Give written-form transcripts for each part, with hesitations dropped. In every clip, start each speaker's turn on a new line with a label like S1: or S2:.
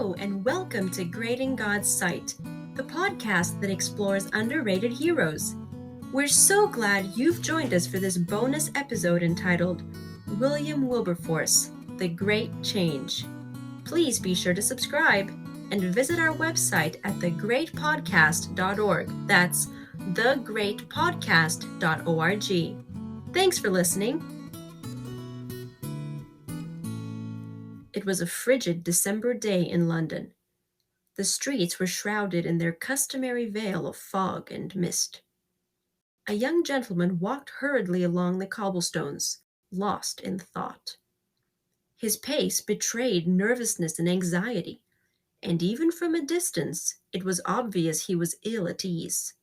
S1: Hello, and welcome to Great in God's Sight, the podcast that explores underrated heroes. We're so glad you've joined us for this bonus episode entitled William Wilberforce, The Great Change. Please be sure to subscribe and visit our website at thegreatpodcast.org. That's thegreatpodcast.org. Thanks for listening. It was a frigid December day in London. The streets were shrouded in their customary veil of fog and mist. A young gentleman walked hurriedly along the cobblestones, lost in thought. His pace betrayed nervousness and anxiety, and even from a distance it was obvious he was ill at ease.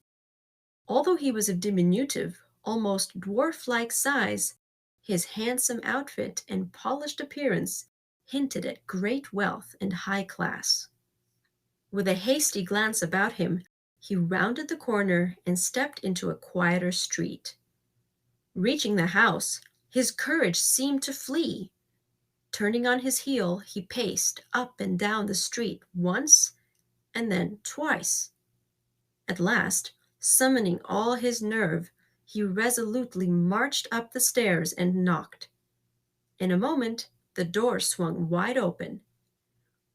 S1: Although he was of diminutive, almost dwarf-like size, his handsome outfit and polished appearance hinted at great wealth and high class. With a hasty glance about him, he rounded the corner and stepped into a quieter street. Reaching the house, his courage seemed to flee. Turning on his heel, he paced up and down the street once and then twice. At last, summoning all his nerve, he resolutely marched up the stairs and knocked. In a moment, the door swung wide open.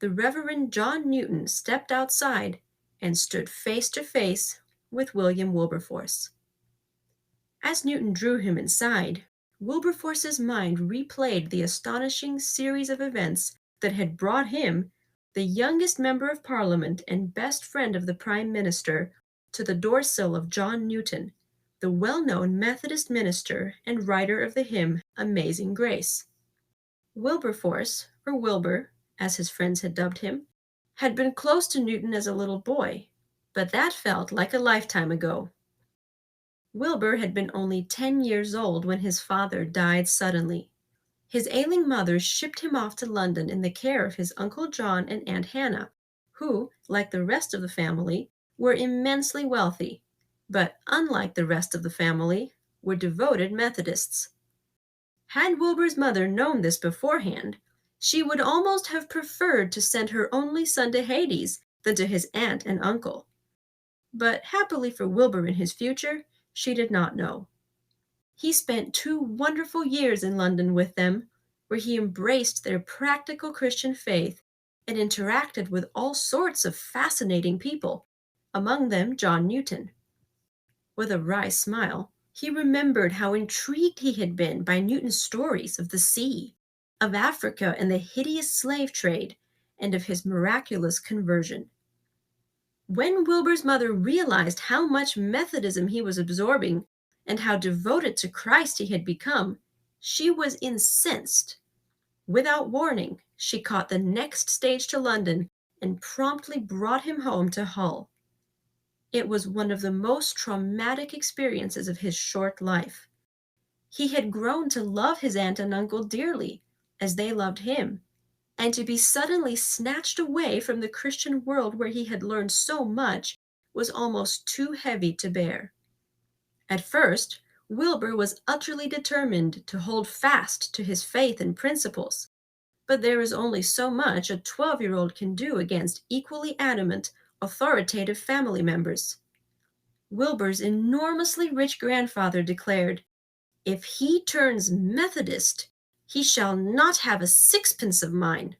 S1: The Reverend John Newton stepped outside and stood face to face with William Wilberforce. As Newton drew him inside, Wilberforce's mind replayed the astonishing series of events that had brought him, the youngest member of Parliament and best friend of the Prime Minister, to the doorsill of John Newton, the well-known Methodist minister and writer of the hymn Amazing Grace. Wilberforce, or Wilbur, as his friends had dubbed him, had been close to Newton as a little boy, but that felt like a lifetime ago. Wilbur had been only 10 years old when his father died suddenly. His ailing mother shipped him off to London in the care of his Uncle John and Aunt Hannah, who, like the rest of the family, were immensely wealthy, but unlike the rest of the family, were devoted Methodists. Had Wilbur's mother known this beforehand, she would almost have preferred to send her only son to Hades than to his aunt and uncle. But happily for Wilbur in his future, she did not know. He spent 2 wonderful years in London with them, where he embraced their practical Christian faith and interacted with all sorts of fascinating people, among them John Newton. With a wry smile, he remembered how intrigued he had been by Newton's stories of the sea, of Africa and the hideous slave trade, and of his miraculous conversion. When Wilbur's mother realized how much Methodism he was absorbing and how devoted to Christ he had become, she was incensed. Without warning, she caught the next stage to London and promptly brought him home to Hull. It was one of the most traumatic experiences of his short life. He had grown to love his aunt and uncle dearly, as they loved him, and to be suddenly snatched away from the Christian world where he had learned so much was almost too heavy to bear. At first, Wilbur was utterly determined to hold fast to his faith and principles, but there is only so much a 12-year-old can do against equally adamant, authoritative family members. Wilbur's enormously rich grandfather declared, "If he turns Methodist, he shall not have a sixpence of mine."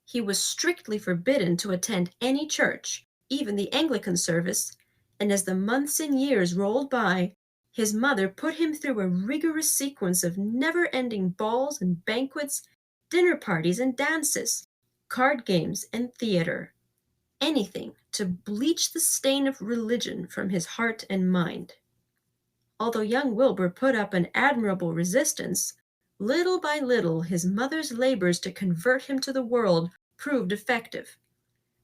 S1: He was strictly forbidden to attend any church, even the Anglican service, and as the months and years rolled by, his mother put him through a rigorous sequence of never-ending balls and banquets, dinner parties and dances, card games and theater. Anything to bleach the stain of religion from his heart and mind. Although young Wilbur put up an admirable resistance, little by little his mother's labors to convert him to the world proved effective.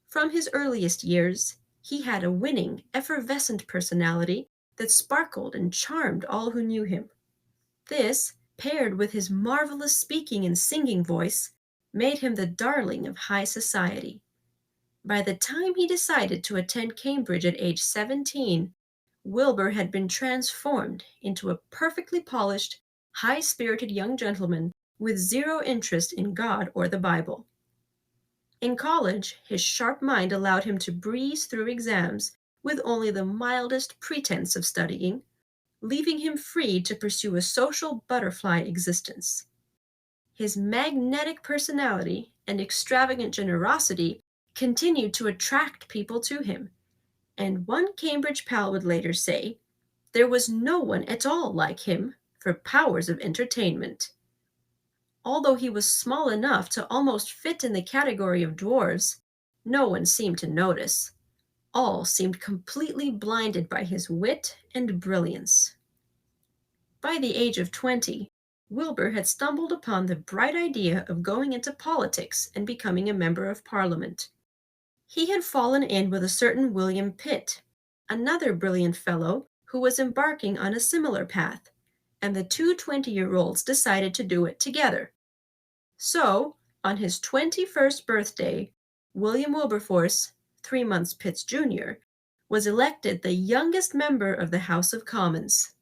S1: From his earliest years, he had a winning, effervescent personality that sparkled and charmed all who knew him. This, paired with his marvelous speaking and singing voice, made him the darling of high society. By the time he decided to attend Cambridge at age 17, Wilbur had been transformed into a perfectly polished, high-spirited young gentleman with zero interest in God or the Bible. In college, his sharp mind allowed him to breeze through exams with only the mildest pretense of studying, leaving him free to pursue a social butterfly existence. His magnetic personality and extravagant generosity continued to attract people to him, and one Cambridge pal would later say, there was no one at all like him for powers of entertainment. Although he was small enough to almost fit in the category of dwarves, no one seemed to notice. All seemed completely blinded by his wit and brilliance. By the age of 20, Wilbur had stumbled upon the bright idea of going into politics and becoming a member of Parliament. He had fallen in with a certain William Pitt, another brilliant fellow who was embarking on a similar path, and the two 20-year-olds decided to do it together. So, on his 21st birthday, William Wilberforce, 3 months Pitt's junior, was elected the youngest member of the House of Commons.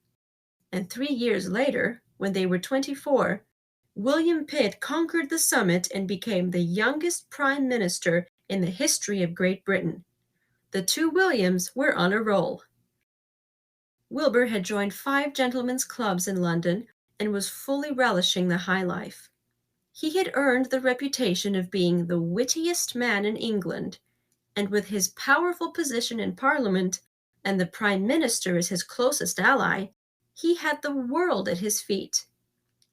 S1: And 3 years later, when they were 24, William Pitt conquered the summit and became the youngest prime minister in the history of Great Britain. The two Williams were on a roll. Wilbur had joined 5 gentlemen's clubs in London and was fully relishing the high life. He had earned the reputation of being the wittiest man in England, and with his powerful position in Parliament and the Prime Minister as his closest ally, he had the world at his feet.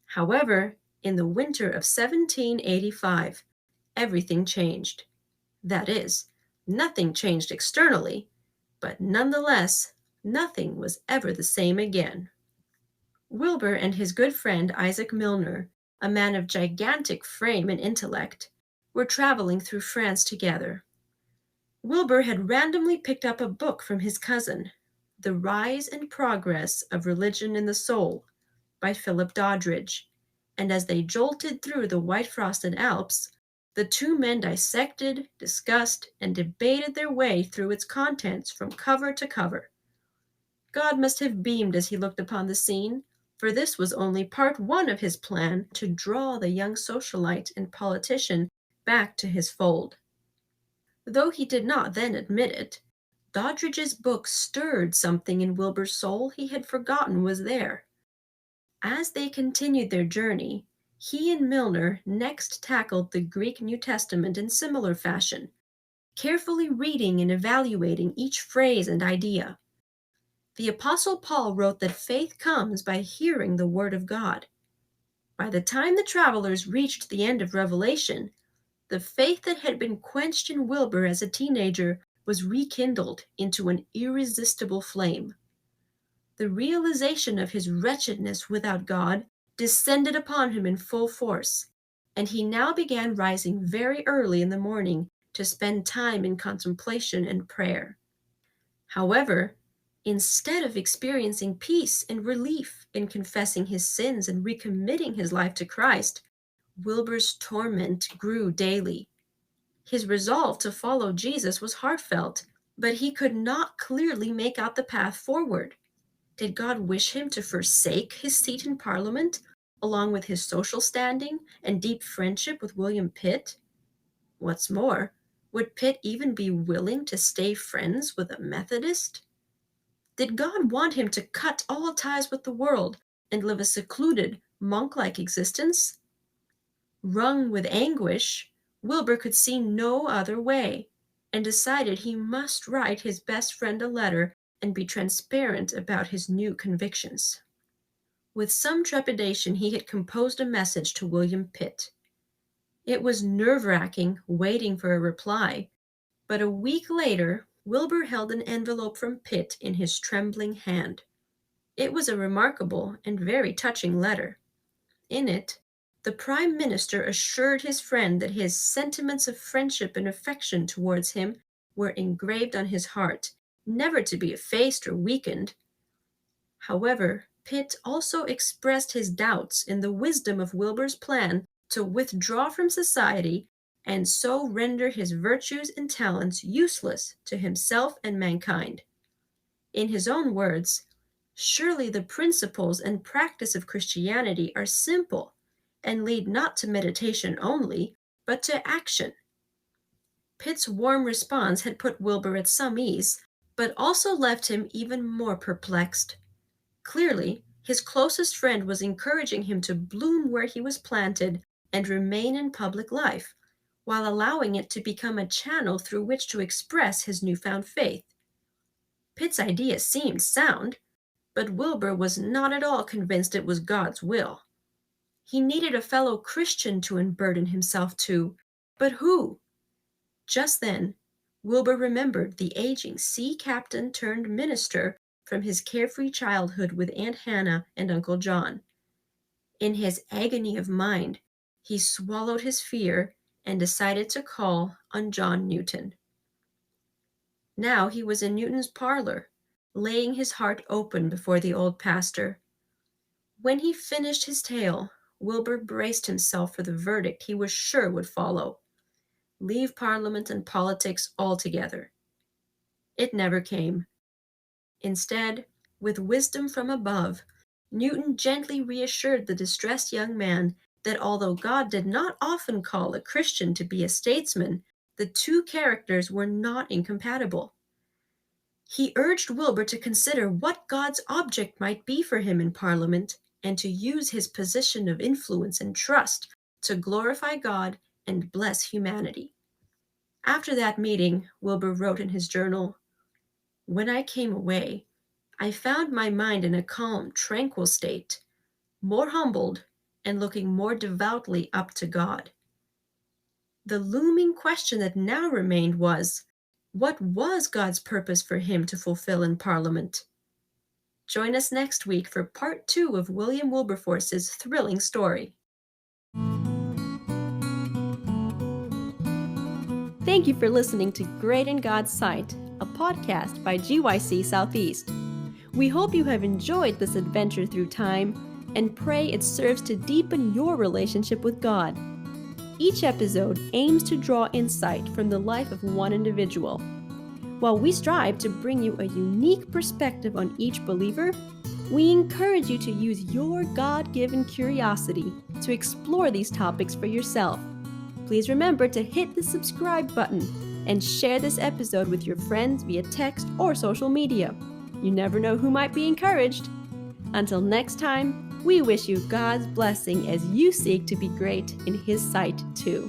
S1: However, in the winter of 1785, everything changed. That is, nothing changed externally, but nonetheless, nothing was ever the same again. Wilbur and his good friend Isaac Milner, a man of gigantic frame and intellect, were traveling through France together. Wilbur had randomly picked up a book from his cousin, The Rise and Progress of Religion in the Soul, by Philip Doddridge, and as they jolted through the white-frosted Alps, the two men dissected, discussed, and debated their way through its contents from cover to cover. God must have beamed as he looked upon the scene, for this was only part one of his plan to draw the young socialite and politician back to his fold. Though he did not then admit it, Doddridge's book stirred something in Wilbur's soul he had forgotten was there. As they continued their journey, he and Milner next tackled the Greek New Testament in similar fashion, carefully reading and evaluating each phrase and idea. The Apostle Paul wrote that faith comes by hearing the Word of God. By the time the travelers reached the end of Revelation, the faith that had been quenched in Wilbur as a teenager was rekindled into an irresistible flame. The realization of his wretchedness without God descended upon him in full force, and he now began rising very early in the morning to spend time in contemplation and prayer. However, instead of experiencing peace and relief in confessing his sins and recommitting his life to Christ, Wilbur's torment grew daily. His resolve to follow Jesus was heartfelt, but he could not clearly make out the path forward. Did God wish him to forsake his seat in Parliament, along with his social standing and deep friendship with William Pitt? What's more, would Pitt even be willing to stay friends with a Methodist? Did God want him to cut all ties with the world and live a secluded, monk-like existence? Wrung with anguish, Wilbur could see no other way, and decided he must write his best friend a letter and be transparent about his new convictions. With some trepidation, he had composed a message to William Pitt. It was nerve-wracking waiting for a reply, but a week later, Wilbur held an envelope from Pitt in his trembling hand. It was a remarkable and very touching letter. In it, the Prime Minister assured his friend that his sentiments of friendship and affection towards him were engraved on his heart, never to be effaced or weakened. However, Pitt also expressed his doubts in the wisdom of Wilbur's plan to withdraw from society and so render his virtues and talents useless to himself and mankind. In his own words, surely the principles and practice of Christianity are simple and lead not to meditation only, but to action. Pitt's warm response had put Wilbur at some ease, but also left him even more perplexed. Clearly, his closest friend was encouraging him to bloom where he was planted and remain in public life, while allowing it to become a channel through which to express his newfound faith. Pitt's idea seemed sound, but Wilbur was not at all convinced it was God's will. He needed a fellow Christian to unburden himself to, but who? Just then, Wilbur remembered the aging sea captain turned minister from his carefree childhood with Aunt Hannah and Uncle John. In his agony of mind, he swallowed his fear and decided to call on John Newton. Now he was in Newton's parlor, laying his heart open before the old pastor. When he finished his tale, Wilbur braced himself for the verdict he was sure would follow: leave Parliament and politics altogether. It never came. Instead, with wisdom from above, Newton gently reassured the distressed young man that although God did not often call a Christian to be a statesman, the two characters were not incompatible. He urged Wilbur to consider what God's object might be for him in Parliament and to use his position of influence and trust to glorify God and bless humanity. After that meeting, Wilbur wrote in his journal, "When I came away, I found my mind in a calm, tranquil state, more humbled and looking more devoutly up to God." The looming question that now remained was, what was God's purpose for him to fulfill in Parliament? Join us next week for part 2 of William Wilberforce's thrilling story. Thank you for listening to Great in God's Sight, a podcast by GYC Southeast. We hope you have enjoyed this adventure through time and pray it serves to deepen your relationship with God. Each episode aims to draw insight from the life of one individual. While we strive to bring you a unique perspective on each believer, we encourage you to use your God-given curiosity to explore these topics for yourself. Please remember to hit the subscribe button and share this episode with your friends via text or social media. You never know who might be encouraged. Until next time, we wish you God's blessing as you seek to be great in His sight too.